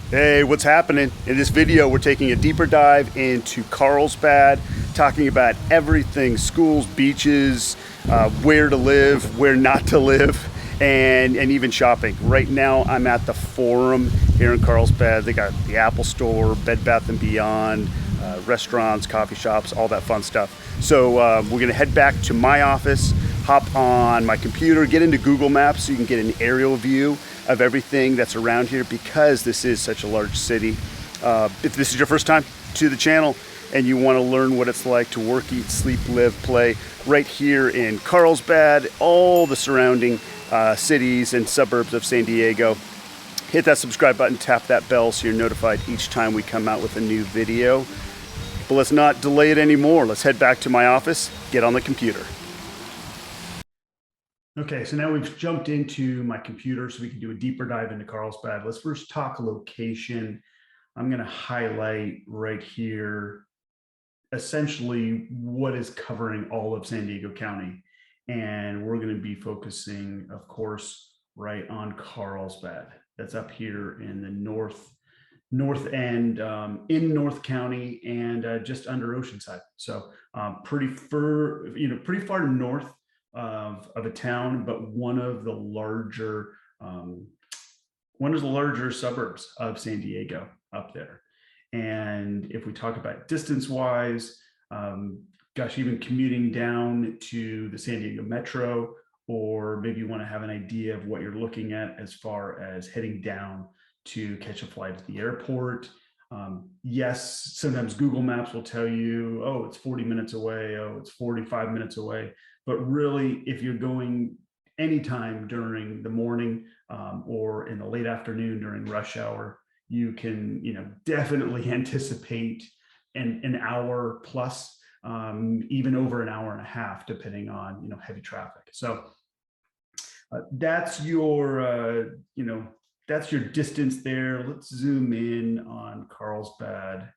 Hey, what's happening? In this video, we're taking a deeper dive into Carlsbad, talking about everything, schools, beaches, where to live, where not to live, and even shopping. Right now, I'm at the Forum here in Carlsbad. They got the Apple Store, Bed Bath & Beyond, restaurants, coffee shops, all that fun stuff. So we're gonna head back to my office, hop on my computer, get into Google Maps so you can get an aerial view of everything that's around here because this is such a large city. If this is your first time to the channel and you want to learn what it's like to work, eat, sleep, live, play right here in Carlsbad, all the surrounding cities and suburbs of San Diego, hit that subscribe button, tap that bell so you're notified each time we come out with a new video. But let's not delay it anymore. Let's head back to my office, get on the computer. Okay, so now we've jumped into my computer so we can do a deeper dive into Carlsbad. Let's first talk location. I'm going to highlight right here essentially what is covering all of San Diego County. And we're going to be focusing, of course, right on Carlsbad. That's up here in the north end in North County and just under Oceanside. So pretty far north of a town, but one of the larger suburbs of San Diego up there. And if we talk about distance wise, gosh, even commuting down to the San Diego Metro, or maybe you want to have an idea of what you're looking at as far as heading down to catch a flight to the airport. Yes, sometimes Google Maps will tell you, oh, it's 40 minutes away, oh, it's 45 minutes away. But really, if you're going anytime during the morning or in the late afternoon during rush hour, you can, definitely anticipate an hour plus, even over an hour and a half, depending on, heavy traffic. So that's your, that's your distance there. Let's zoom in on Carlsbad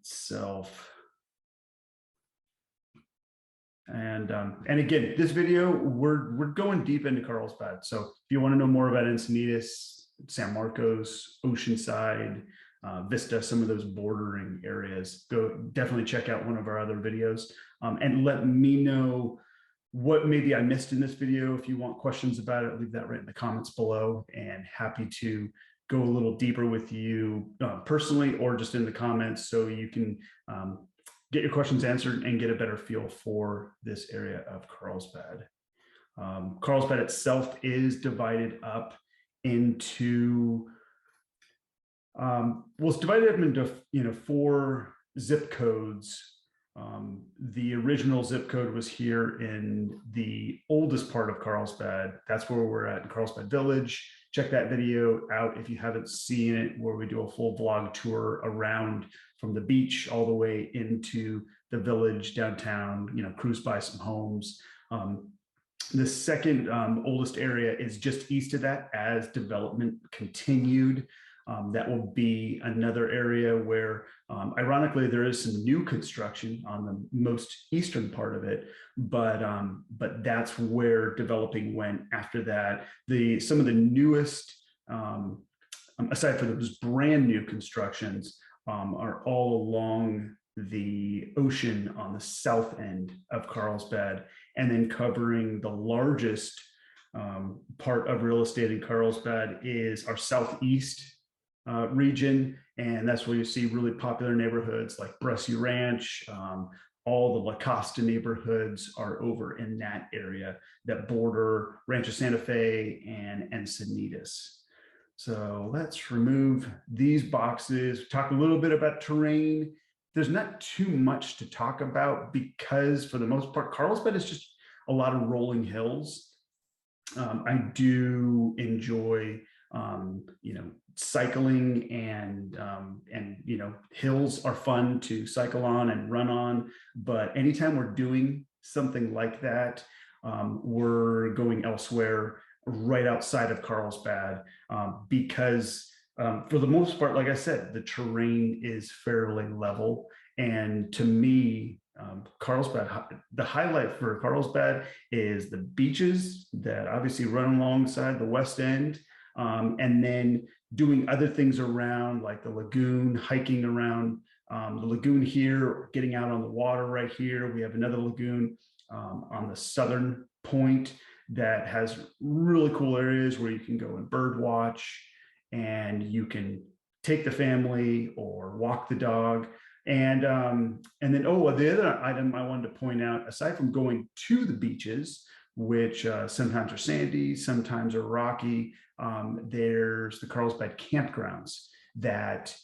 itself. And again, this video, we're going deep into Carlsbad. So if you want to know more about Encinitas, San Marcos, Oceanside, Vista, some of those bordering areas, go definitely check out one of our other videos and let me know what maybe I missed in this video. If you want questions about it, leave that right in the comments below, and happy to go a little deeper with you personally or just in the comments so you can get your questions answered and get a better feel for this area of Carlsbad. Carlsbad itself is divided up into, it's divided up into 4 zip codes. The original zip code was here in the oldest part of Carlsbad. That's where we're at in Carlsbad Village. Check that video out if you haven't seen it, where we do a full vlog tour around from the beach all the way into the village downtown, cruise by some homes. The second oldest area is just east of that as development continued. That will be another area where, ironically, there is some new construction on the most eastern part of it, but that's where developing went after that. Some of the newest, aside from those brand new constructions, are all along the ocean on the south end of Carlsbad, and then covering the largest part of real estate in Carlsbad is our southeast region, and that's where you see really popular neighborhoods like Brescia Ranch. All the La Costa neighborhoods are over in that area that border Rancho Santa Fe and Encinitas. So let's remove these boxes, talk a little bit about terrain. There's not too much to talk about because for the most part, Carlsbad is just a lot of rolling hills. I do enjoy, cycling and hills are fun to cycle on and run on. But anytime we're doing something like that, we're going elsewhere right outside of Carlsbad because for the most part, like I said, the terrain is fairly level. And to me, Carlsbad, the highlight for Carlsbad is the beaches that obviously run alongside the west end. And then doing other things around, like the lagoon, hiking around the lagoon here, getting out on the water right here. We have another lagoon on the southern point that has really cool areas where you can go and bird watch, and you can take the family or walk the dog. And then, oh, the other item I wanted to point out, aside from going to the beaches, which sometimes are sandy, sometimes are rocky, there's the Carlsbad campgrounds that,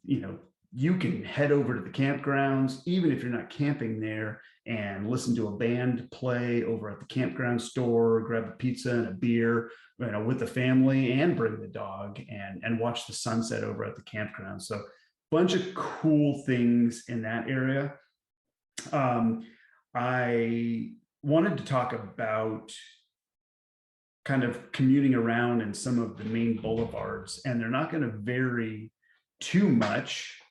you know, you can head over to the campgrounds, even if you're not camping there, and listen to a band play over at the campground store, grab a pizza and a beer, you know, with the family, and bring the dog and watch the sunset over at the campground. So bunch of cool things in that area. I wanted to talk about kind of commuting around in some of the main boulevards, and they're not going to vary too much.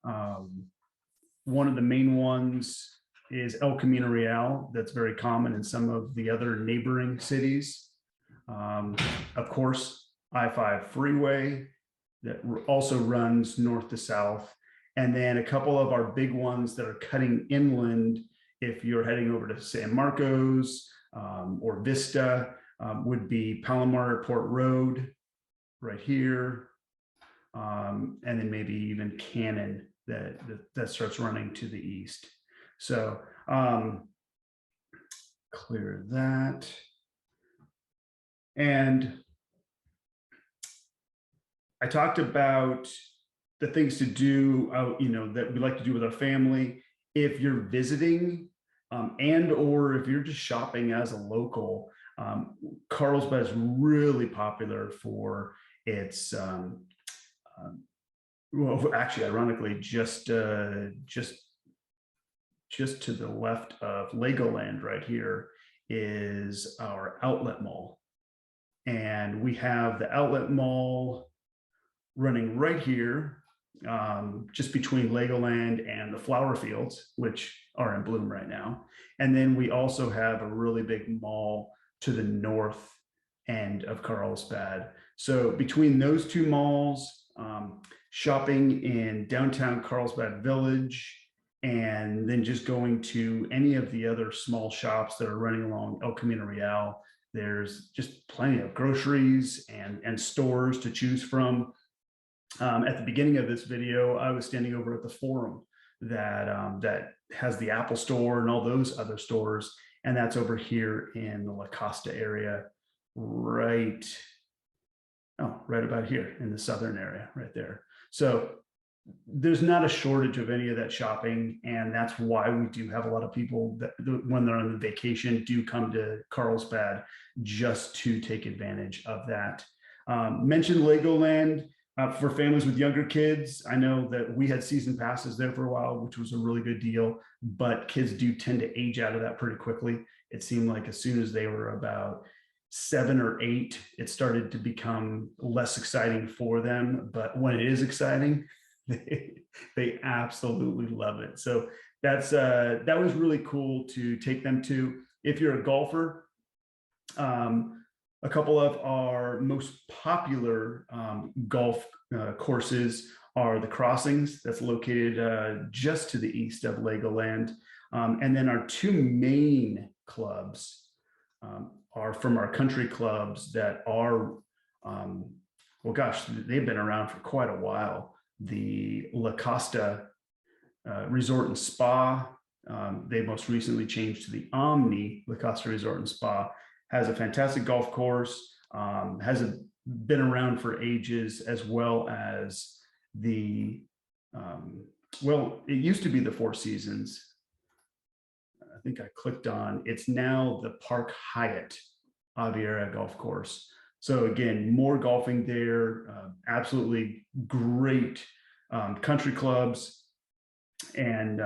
One of the main ones is El Camino Real. That's very common in some of the other neighboring cities. Of course, I-5 freeway that also runs north to south. And then a couple of our big ones that are cutting inland, if you're heading over to San Marcos or Vista, would be Palomar Airport Road right here. And then maybe even Cannon that starts running to the east. So clear that. And I talked about the things to do, you know, that we like to do with our family. If you're visiting and or if you're just shopping as a local, Carlsbad is really popular for its, well, actually, ironically, just to the left of Legoland right here is our outlet mall. And we have the outlet mall running right here, just between Legoland and the flower fields, which are in bloom right now. And then we also have a really big mall to the north end of Carlsbad. So between those two malls, shopping in downtown Carlsbad Village, and then just going to any of the other small shops that are running along El Camino Real, there's just plenty of groceries and stores to choose from. At the beginning of this video, I was standing over at the Forum that has the Apple store and all those other stores, and that's over here in the La Costa area, right about here in the southern area, right there. So there's not a shortage of any of that shopping, and that's why we do have a lot of people that, when they're on vacation, do come to Carlsbad just to take advantage of that. Mentioned Legoland. For families with younger kids, I know that we had season passes there for a while, which was a really good deal, but kids do tend to age out of that pretty quickly. It seemed like as soon as they were about 7 or 8, it started to become less exciting for them. But when it is exciting, they absolutely love it. So that was really cool to take them to. If you're a golfer, a couple of our most popular golf courses are the Crossings, that's located just to the east of Legoland. And then our two main clubs are from our country clubs that are, well, gosh, they've been around for quite a while. The La Costa Resort and Spa, they most recently changed to the Omni La Costa Resort and Spa, has a fantastic golf course, has been around for ages, as well as the, well, it used to be the Four Seasons. I think I clicked on, it's now the Park Hyatt Aviera Golf Course. So again, more golfing there, absolutely great country clubs. And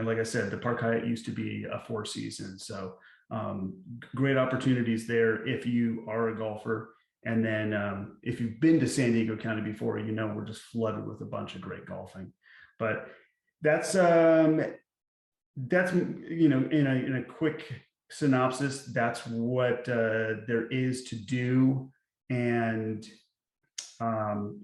like I said, the Park Hyatt used to be a Four Seasons. So great opportunities there if you are a golfer. And then if you've been to San Diego County before, you know we're just flooded with a bunch of great golfing. But that's you know, in a quick synopsis, that's what there is to do. And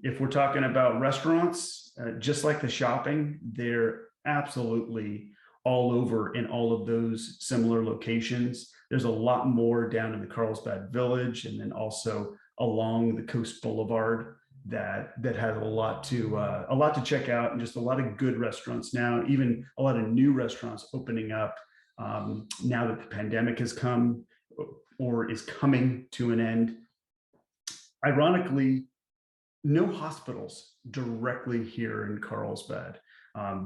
If we're talking about restaurants, just like the shopping, they're absolutely all over in all of those similar locations. There's a lot more down in the Carlsbad Village, and then also along the Coast Boulevard that has a lot to check out, and just a lot of good restaurants now. Even a lot of new restaurants opening up now that the pandemic has come or is coming to an end. Ironically, no hospitals directly here in Carlsbad.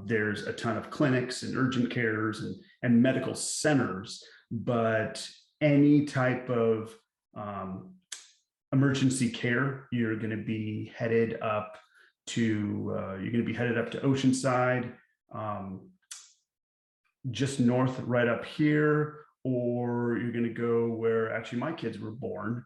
There's a ton of clinics and urgent cares and medical centers, but any type of emergency care, you're going to be headed up to Oceanside, just north right up here, or you're going to go where actually my kids were born,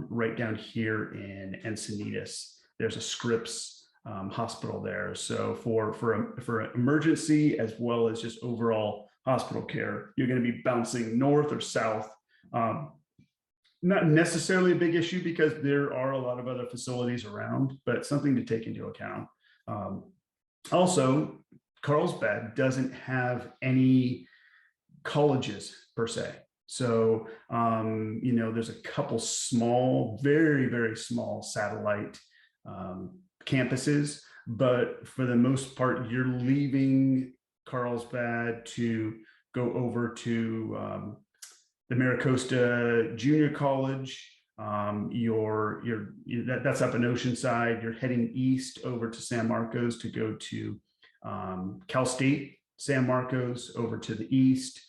right down here in Encinitas. There's a Scripps hospital there. So for emergency as well as just overall hospital care, you're going to be bouncing north or south. Not necessarily a big issue because there are a lot of other facilities around, but something to take into account. Also, Carlsbad doesn't have any colleges per se. So, there's a couple small, very, very small satellite campuses, but for the most part, you're leaving Carlsbad to go over to the Maricosta Junior College. That's up in Oceanside. You're heading east over to San Marcos to go to Cal State San Marcos over to the east,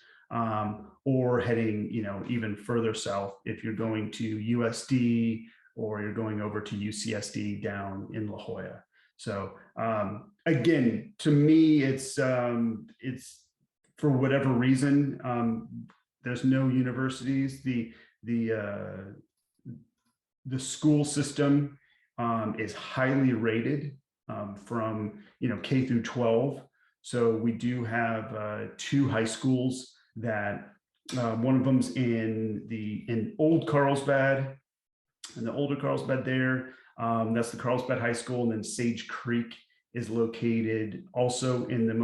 or heading even further south if you're going to USD or you're going over to UCSD down in La Jolla. So again, to me, it's for whatever reason, there's no universities. The school system is highly rated from K through 12. So we do have 2 high schools that one of them's in Old Carlsbad, and the older Carlsbad there. That's the Carlsbad High School, and then Sage Creek is located also in the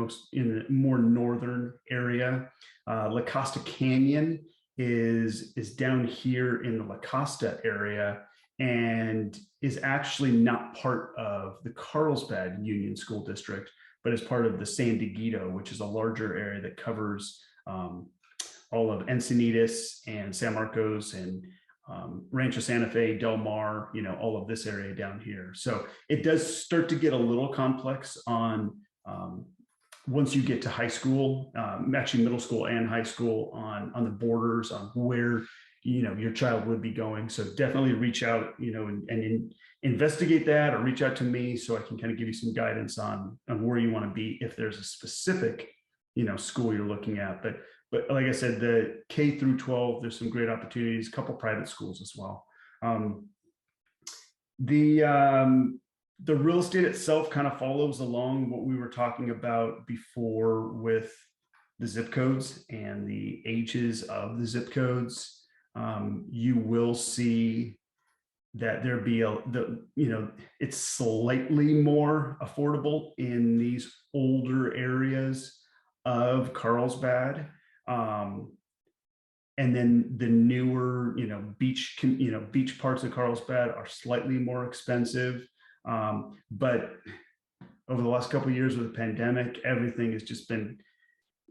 more northern area. La Costa Canyon is down here in the La Costa area and is actually not part of the Carlsbad Union School District, but is part of the San Dieguito, which is a larger area that covers all of Encinitas and San Marcos and Rancho Santa Fe, Del Mar, all of this area down here. So it does start to get a little complex on once you get to high school, actually middle school and high school, on the borders on where your child would be going. So definitely reach out, and investigate that, or reach out to me so I can kind of give you some guidance on where you want to be if there's a specific school you're looking at. But like I said, the K through 12, there's some great opportunities, a couple private schools as well. The real estate itself kind of follows along what we were talking about before with the zip codes and the ages of the zip codes. You will see that there be it's slightly more affordable in these older areas of Carlsbad. And then the newer, beach parts of Carlsbad are slightly more expensive. But over the last couple of years with the pandemic, everything has just been,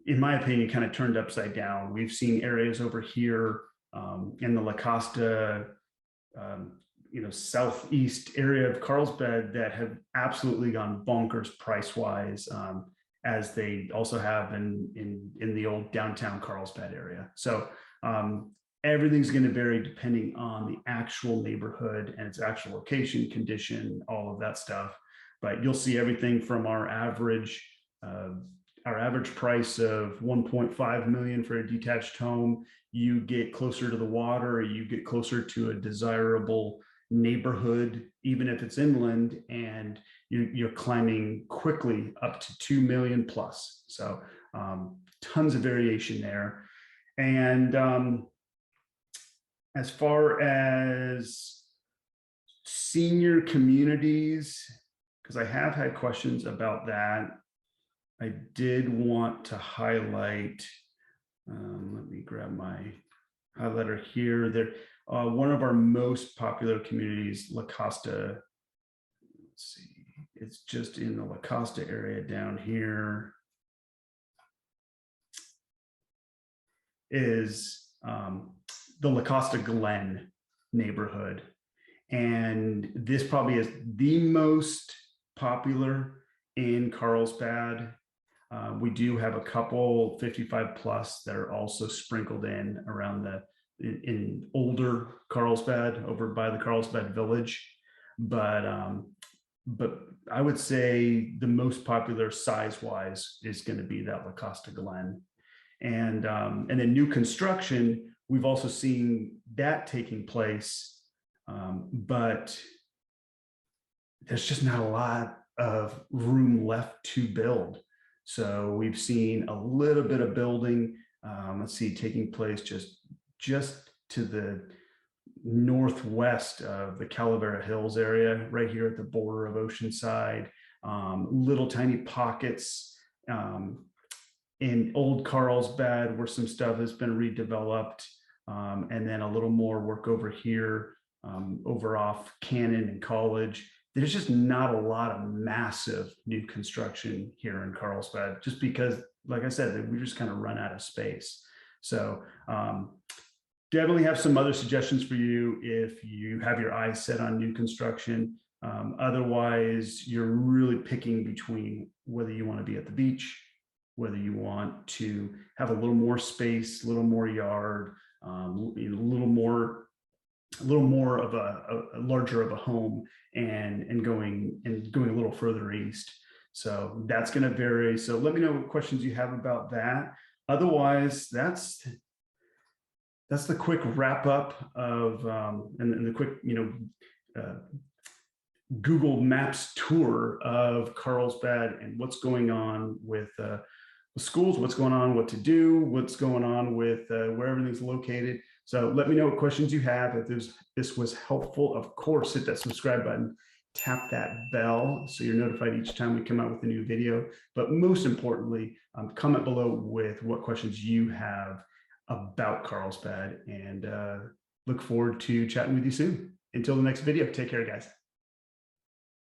in my opinion, kind of turned upside down. We've seen areas over here in the La Costa, southeast area of Carlsbad that have absolutely gone bonkers price-wise, as they also have in the old downtown Carlsbad area. So everything's going to vary depending on the actual neighborhood and its actual location, condition, all of that stuff. But you'll see everything from our average price of 1.5 million for a detached home. You get closer to the water, you get closer to a desirable neighborhood, even if it's inland, and you're climbing quickly up to 2 million plus. So tons of variation there. And as far as Senior communities, because I have had questions about that. I did want to highlight, let me grab my highlighter here. There, one of our most popular communities, La Costa. Let's see, it's just in the La Costa area down here. Is the La Costa Glen neighborhood. And this probably is the most popular in Carlsbad. We do have a couple 55 plus that are also sprinkled in around in older Carlsbad over by the Carlsbad Village. But I would say the most popular size wise is going to be that La Costa Glen. And then new construction, we've also seen that taking place. But there's just not a lot of room left to build. So we've seen a little bit of building, let's see, taking place just to the northwest of the Calavera Hills area, right here at the border of Oceanside, little tiny pockets in old Carlsbad where some stuff has been redeveloped, and then a little more work over here, over off Cannon and College. There's just not a lot of massive new construction here in Carlsbad, just because, like I said, we just kind of run out of space. So definitely have some other suggestions for you if you have your eyes set on new construction. Otherwise, you're really picking between whether you want to be at the beach, whether you want to have a little more space, a little more yard, a little more of a larger of a home, and going a little further east. So that's going to vary. So let me know what questions you have about that. Otherwise, that's the quick wrap up of and the quick Google Maps tour of Carlsbad and what's going on with the schools, what's going on, what to do, what's going on with where everything's located. So let me know what questions you have. If this was helpful, of course, hit that subscribe button, tap that bell so you're notified each time we come out with a new video. But most importantly, comment below with what questions you have about Carlsbad, and look forward to chatting with you soon. Until the next video, take care, guys.